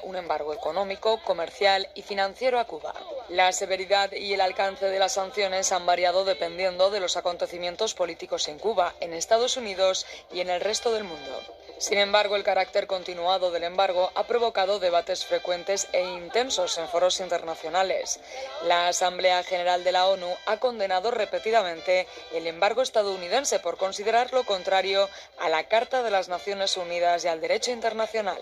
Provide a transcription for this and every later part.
un embargo económico, comercial y financiero a Cuba. La severidad y el alcance de las sanciones han variado dependiendo de los acontecimientos políticos en Cuba, en Estados Unidos y en el resto del mundo. Sin embargo, el carácter continuado del embargo ha provocado debates frecuentes e intensos en foros internacionales. La Asamblea General de la ONU ha condenado repetidamente el embargo estadounidense por considerarlo contrario a la Carta de las Naciones Unidas y al derecho internacional.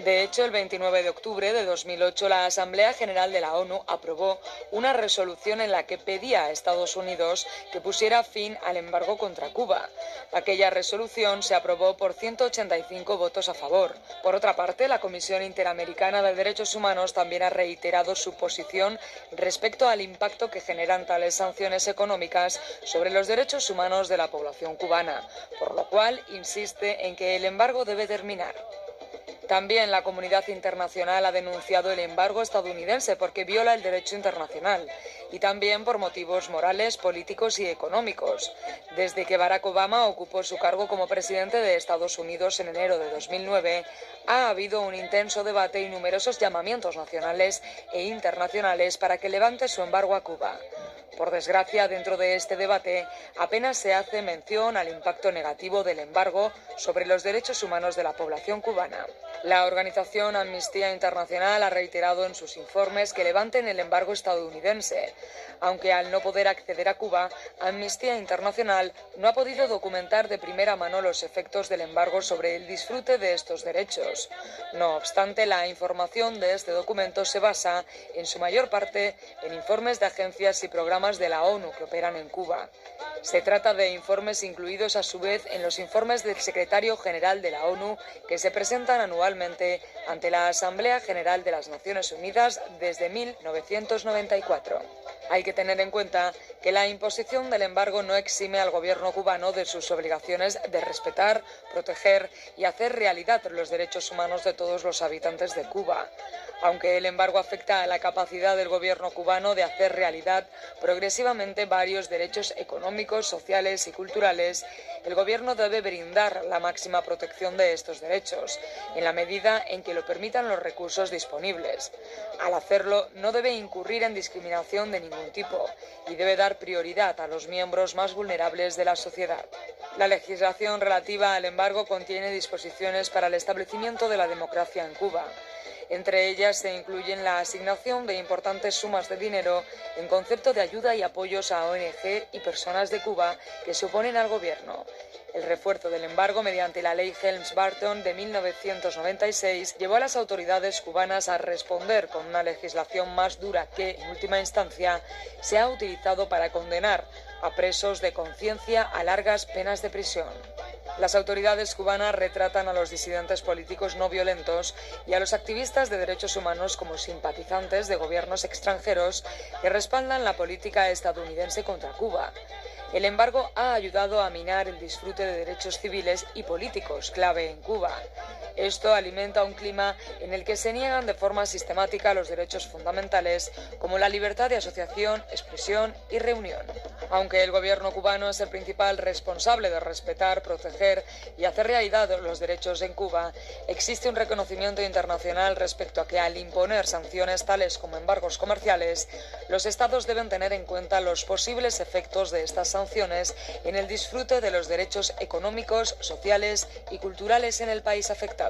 De hecho, el 29 de octubre de 2008, la Asamblea General de la ONU aprobó una resolución en la que pedía a Estados Unidos que pusiera fin al embargo contra Cuba. Aquella resolución se aprobó por 185 votos a favor. Por otra parte, la Comisión Interamericana de Derechos Humanos también ha reiterado su posición respecto al impacto que generan tales sanciones económicas sobre los derechos humanos de la población cubana, por lo cual insiste en que el embargo debe terminar. También la comunidad internacional ha denunciado el embargo estadounidense porque viola el derecho internacional y también por motivos morales, políticos y económicos. Desde que Barack Obama ocupó su cargo como presidente de Estados Unidos en enero de 2009, ha habido un intenso debate y numerosos llamamientos nacionales e internacionales para que levante su embargo a Cuba. Por desgracia, dentro de este debate apenas se hace mención al impacto negativo del embargo sobre los derechos humanos de la población cubana. La organización Amnistía Internacional ha reiterado en sus informes que levanten el embargo estadounidense, aunque al no poder acceder a Cuba, Amnistía Internacional no ha podido documentar de primera mano los efectos del embargo sobre el disfrute de estos derechos. No obstante, la información de este documento se basa, en su mayor parte, en informes de agencias y programas de la ONU que operan en Cuba. Se trata de informes incluidos a su vez en los informes del secretario general de la ONU que se presentan anualmente ante la Asamblea General de las Naciones Unidas desde 1994. Hay que tener en cuenta que la imposición del embargo no exime al gobierno cubano de sus obligaciones de respetar, proteger y hacer realidad los derechos humanos de todos los habitantes de Cuba. Aunque el embargo afecta a la capacidad del gobierno cubano de hacer realidad progresivamente varios derechos económicos, sociales y culturales, el gobierno debe brindar la máxima protección de estos derechos, en la medida en que lo permitan los recursos disponibles. Al hacerlo, no debe incurrir en discriminación de ningún tipo y debe dar prioridad a los miembros más vulnerables de la sociedad. La legislación relativa al embargo contiene disposiciones para el establecimiento de la democracia en Cuba. Entre ellas se incluyen la asignación de importantes sumas de dinero en concepto de ayuda y apoyos a ONG y personas de Cuba que se oponen al gobierno. El refuerzo del embargo mediante la ley Helms-Burton de 1996 llevó a las autoridades cubanas a responder con una legislación más dura que, en última instancia, se ha utilizado para condenar a presos de conciencia a largas penas de prisión. Las autoridades cubanas retratan a los disidentes políticos no violentos y a los activistas de derechos humanos como simpatizantes de gobiernos extranjeros que respaldan la política estadounidense contra Cuba. El embargo ha ayudado a minar el disfrute de derechos civiles y políticos clave en Cuba. Esto alimenta un clima en el que se niegan de forma sistemática los derechos fundamentales como la libertad de asociación, expresión y reunión. Aunque el gobierno cubano es el principal responsable de respetar, proteger y hacer realidad los derechos en Cuba, existe un reconocimiento internacional respecto a que al imponer sanciones tales como embargos comerciales, los estados deben tener en cuenta los posibles efectos de estas sanciones en el disfrute de los derechos económicos, sociales y culturales en el país afectado.